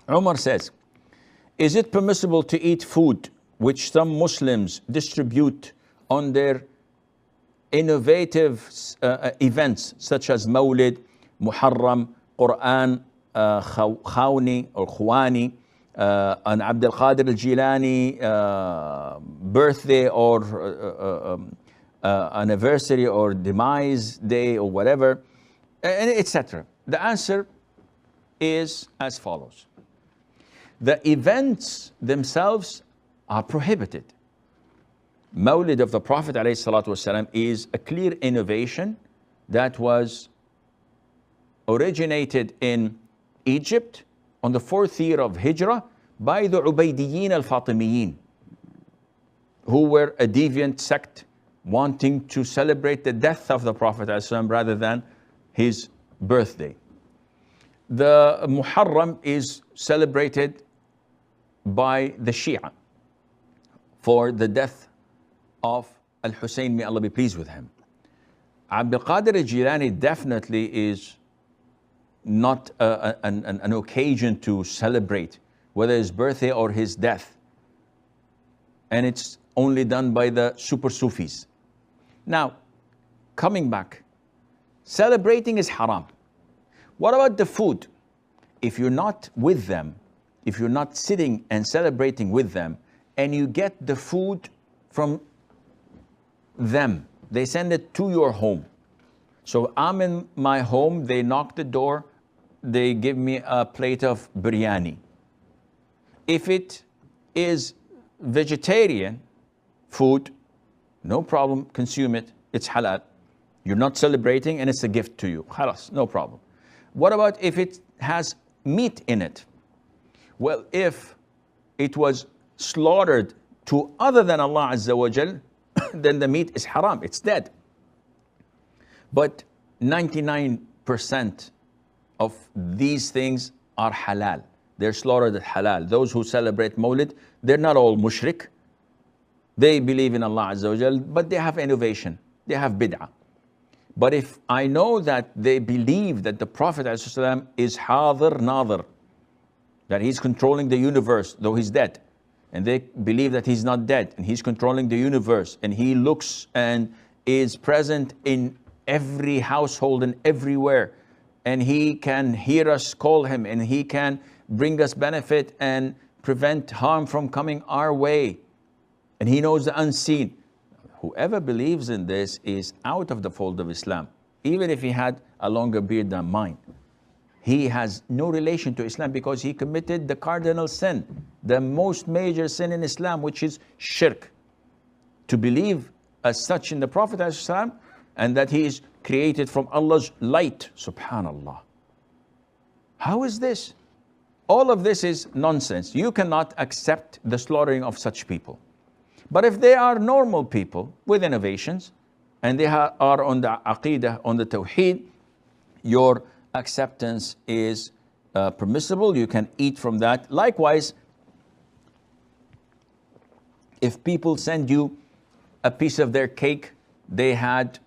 Umar says, is it permissible to eat food which some Muslims distribute on their innovative events such as Mawlid, Muharram, Quran, Khawni or Khwani, an Abdul Qadir al-Jilani birthday or anniversary or demise day or whatever, etc.? The answer is as follows. The events themselves are prohibited. Mawlid of the Prophet ﷺ is a clear innovation that was originated in Egypt on the 4th year of Hijrah by the Ubaydiyin al-Fatimiyin, who were a deviant sect wanting to celebrate the death of the Prophet ﷺ rather than his birthday. The Muharram is celebrated by the Shia for the death of Al-Hussein, may Allah be pleased with him. Abdul Qadir al-Jilani definitely is not an occasion to celebrate, whether his birthday or his death. And it's only done by the super Sufis. Now, coming back, celebrating is haram. What about the food? If you're not with them, if you're not sitting and celebrating with them, and you get the food from them, they send it to your home. So I'm in my home, they knock the door, they give me a plate of biryani. If it is vegetarian food, no problem, consume it, it's halal. You're not celebrating and it's a gift to you. Khalas, no problem. What about if it has meat in it? Well, if it was slaughtered to other than Allah Azza wa Jal, then the meat is haram, it's dead. But 99% of these things are halal. They're slaughtered at halal. Those who celebrate Mawlid, they're not all mushrik. They believe in Allah Azza wa Jal, but they have innovation. They have bid'ah. But if I know that they believe that the Prophet ﷺ is hadir nadir, that he's controlling the universe, though he's dead, and they believe that he's not dead, and he's controlling the universe, and he looks and is present in every household and everywhere, and he can hear us call him, and he can bring us benefit and prevent harm from coming our way, and he knows the unseen. Whoever believes in this is out of the fold of Islam, even if he had a longer beard than mine. He has no relation to Islam because he committed the cardinal sin, the most major sin in Islam, which is shirk. To believe as such in the Prophet ﷺ, and that he is created from Allah's light, subhanallah. How is this? All of this is nonsense. You cannot accept the slaughtering of such people. But if they are normal people with innovations, and they are on the aqidah, on the tawheed, your acceptance is permissible. You can eat from that. Likewise, if people send you a piece of their cake they had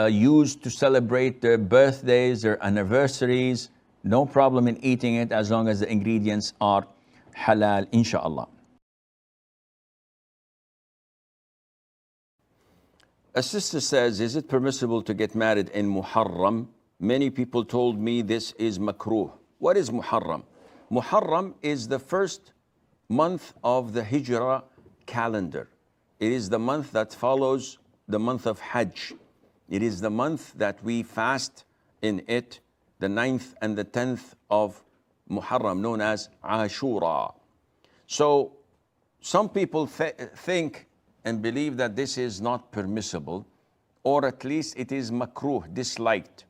used to celebrate their birthdays, their anniversaries, no problem in eating it as long as the ingredients are halal, inshallah. A sister says, is it permissible to get married in Muharram? Many people told me this is makruh. What is Muharram? Muharram is the first month of the Hijrah calendar. It is the month that follows the month of Hajj. It is the month that we fast in it, the 9th and the 10th of Muharram, known as Ashura. So some people think and believe that this is not permissible, or at least it is makruh, disliked.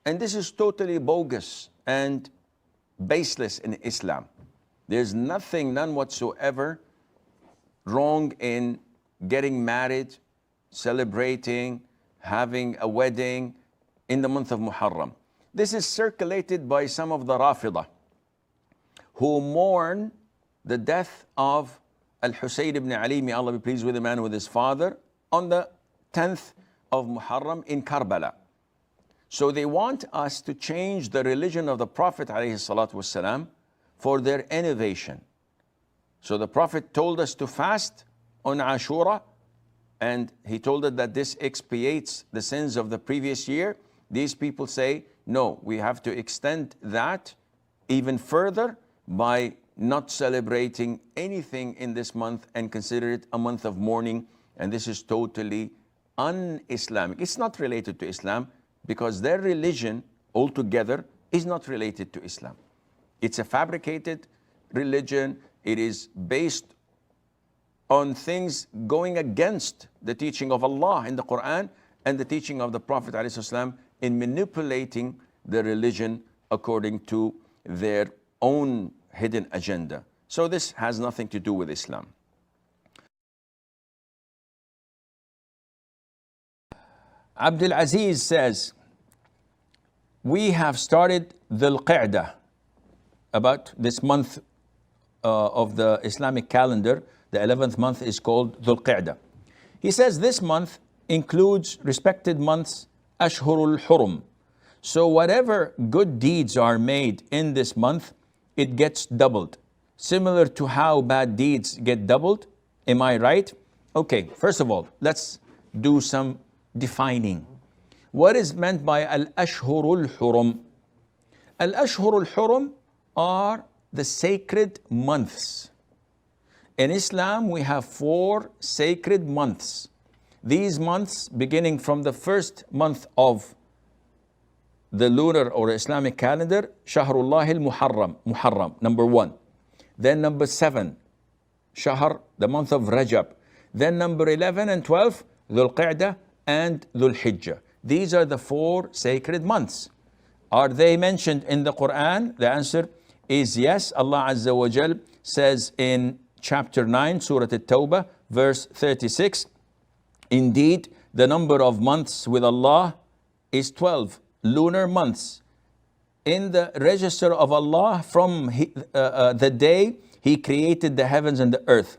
And this is totally bogus and baseless in Islam. There's nothing, none whatsoever wrong in getting married, celebrating, having a wedding in the month of Muharram. This is circulated by some of the Rafidah who mourn the death of Al-Husayn ibn Ali, may Allah be pleased with him and with his father, on the 10th of Muharram in Karbala. So they want us to change the religion of the Prophet ﷺ for their innovation. So the Prophet told us to fast on Ashura, and he told us that this expiates the sins of the previous year. These people say, no, we have to extend that even further by not celebrating anything in this month and consider it a month of mourning. And this is totally un-Islamic. It's not related to Islam because their religion altogether is not related to Islam. It's a fabricated religion. It is based on things going against the teaching of Allah in the Quran and the teaching of the Prophet ﷺ in manipulating the religion according to their own hidden agenda. So this has nothing to do with Islam. Abdul Aziz says, we have started Dhul Qa'dah, about this month of the Islamic calendar. The 11th month is called Dhul Qa'dah. He says this month includes respected months, Ashhurul Hurum. So whatever good deeds are made in this month, it gets doubled. Similar to how bad deeds get doubled. Am I right? Okay, first of all, let's do some defining. What is meant by Al-Ashhurul Hurum? Al-Ashhurul Hurum are the sacred months. In Islam, we have 4 sacred months. These months, beginning from the first month of the lunar or Islamic calendar, Shahrullah al-Muharram, Muharram, number 1. Then number 7, Shahr, the month of Rajab. Then number 11 and 12, Dhul Qa'dah and Dhul Hijjah. These are the 4 sacred months. Are they mentioned in the Quran? The answer is yes. Allah Azza wa Jal says in chapter 9, Surah At-Tawbah, verse 36, indeed, the number of months with Allah is 12 lunar months in the register of Allah from the day He created the heavens and the earth.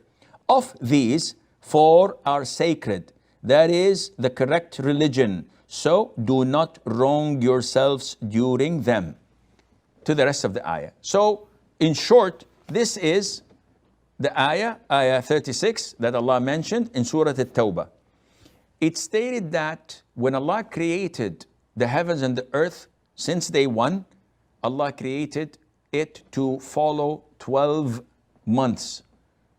Of these, 4 are sacred. That is the correct religion. So do not wrong yourselves during them. To the rest of the ayah. So in short, this is the ayah 36 that Allah mentioned in Surah At-Tawbah. It stated that when Allah created the heavens and the earth, since day 1, Allah created it to follow 12 months.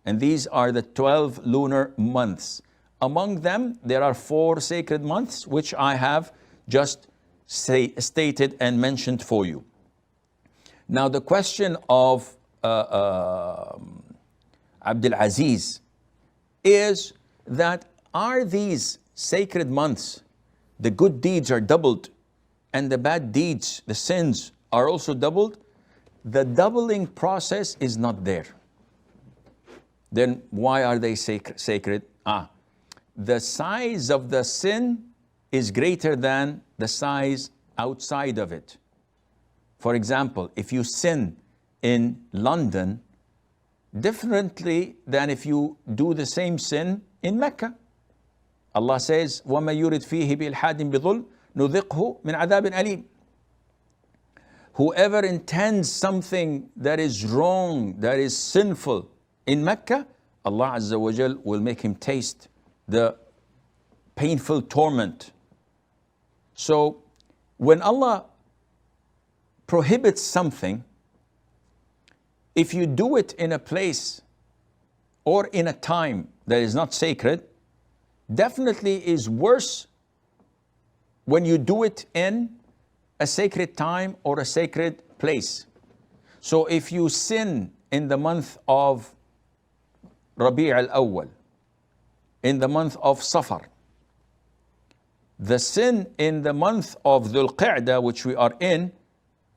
And these are the 12 lunar months. Among them, there are 4 sacred months, which I have just stated and mentioned for you. Now, the question of Abdul Aziz is that are these sacred months, the good deeds are doubled and the bad deeds, the sins are also doubled? The doubling process is not there. Then why are they sacred? The size of the sin is greater than the size outside of it. For example, if you sin in London, differently than if you do the same sin in Mecca. Allah says, وَمَا يُرِدْ فِيهِ بِإِلْحَادٍ بِظُلْمٍ نُذِقْهُ مِنْ عَذَابٍ أَلِيمٍ. Whoever intends something that is wrong, that is sinful in Mecca, Allah Azza wa Jal will make him taste the painful torment. So when Allah prohibits something, if you do it in a place or in a time that is not sacred, definitely is worse when you do it in a sacred time or a sacred place. So if you sin in the month of Rabi' al-Awwal, in the month of Safar, the sin in the month of Dhul Qa'dah, which we are in,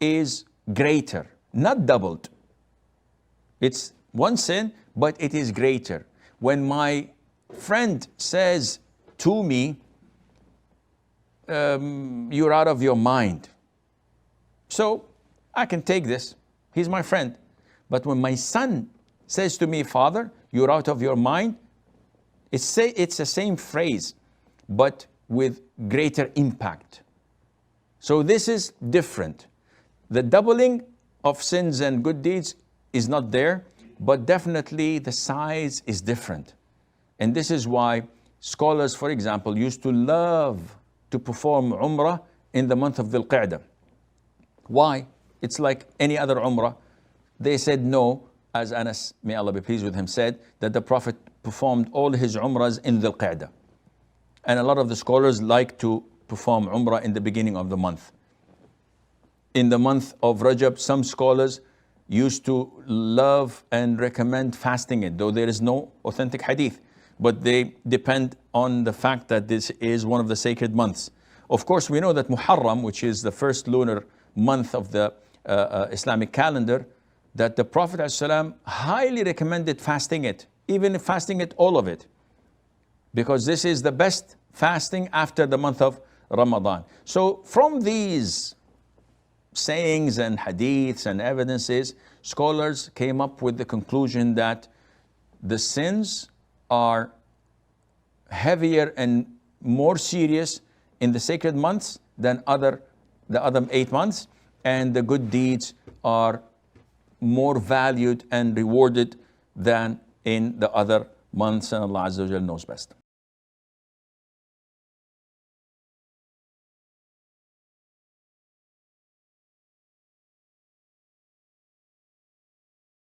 is greater, not doubled. It's one sin, but it is greater. When my friend says to me, you're out of your mind. So I can take this. He's my friend. But when my son says to me, Father, you're out of your mind, it's the same phrase, but with greater impact. So this is different. The doubling of sins and good deeds is not there, but definitely the size is different. And this is why scholars, for example, used to love to perform Umrah in the month of Dhul Qa'dah. Why? It's like any other Umrah. They said no, as Anas, may Allah be pleased with him, said that the Prophet performed all his Umrahs in Dhul Qa'dah. And a lot of the scholars like to perform Umrah in the beginning of the month. In the month of Rajab, some scholars used to love and recommend fasting it, though there is no authentic hadith. But they depend on the fact that this is one of the sacred months. Of course, we know that Muharram, which is the first lunar month of the Islamic calendar, that the Prophet ﷺ highly recommended fasting it, even fasting it, all of it, because this is the best fasting after the month of Ramadan. So from these sayings and hadiths and evidences, scholars came up with the conclusion that the sins are heavier and more serious in the sacred months than the other 8 months, and the good deeds are more valued and rewarded than in the other months, and Allah Azza wa Jalla knows best.